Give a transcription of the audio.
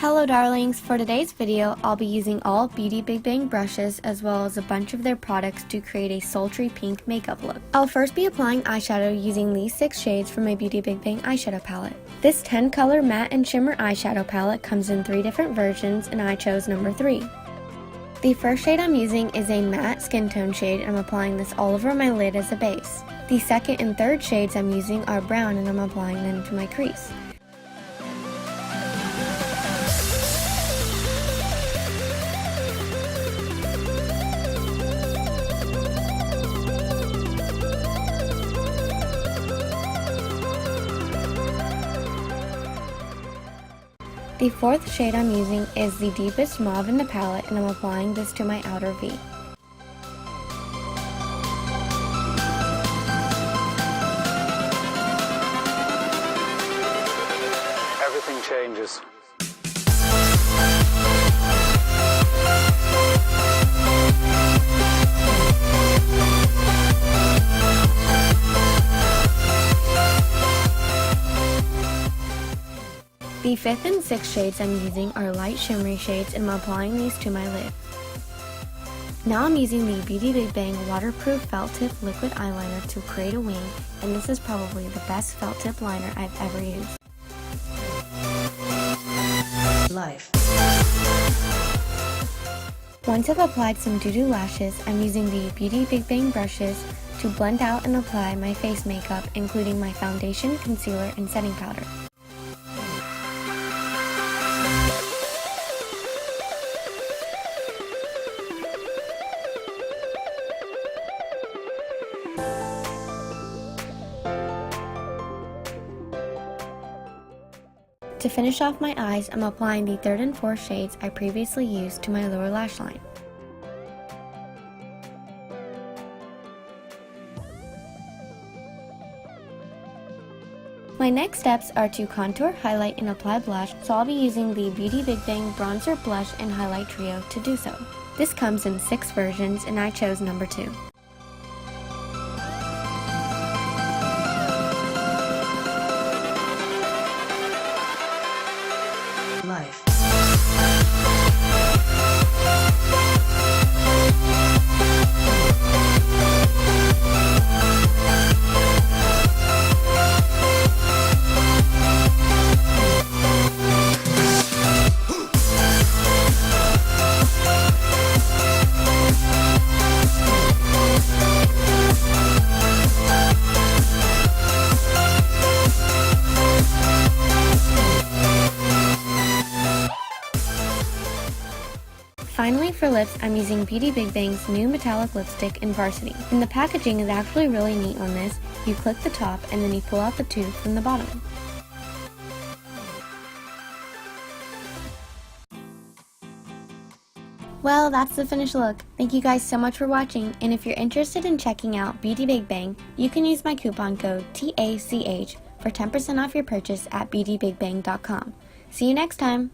Hello darlings, for today's video I'll be using all BeautyBigBang brushes as well as a bunch of their products to create a sultry pink makeup look. I'll first be applying eyeshadow using these 6 shades from my BeautyBigBang eyeshadow palette. This 10 color matte and shimmer eyeshadow palette comes in 3 different versions and I chose number 3. The first shade I'm using is a matte skin tone shade and I'm applying this all over my lid as a base. The second and third shades I'm using are brown and I'm applying them to my crease. The fourth shade I'm using is the deepest mauve in the palette and I'm applying this to my outer V. Everything changes. The 5th and 6th shades I'm using are light shimmery shades and I'm applying these to my lid. Now I'm using the BeautyBigBang waterproof felt tip liquid eyeliner to create a wing, and this is probably the best felt tip liner I've ever used. Once I've applied some doo-doo lashes, I'm using the BeautyBigBang brushes to blend out and apply my face makeup, including my foundation, concealer, and setting powder. To finish off my eyes, I'm applying the 3rd and 4th shades I previously used to my lower lash line. My next steps are to contour, highlight, and apply blush, so I'll be using the BeautyBigBang Bronzer Blush and Highlight Trio to do so. This comes in 6 versions and I chose number 2. Finally, for lips, I'm using BeautyBigBang's new metallic lipstick in Varsity. And the packaging is actually really neat on this. You click the top and then you pull out the tube from the bottom. Well, that's the finished look. Thank you guys so much for watching, and if you're interested in checking out BeautyBigBang, you can use my coupon code TACH for 10% off your purchase at BeautyBigBang.com. See you next time!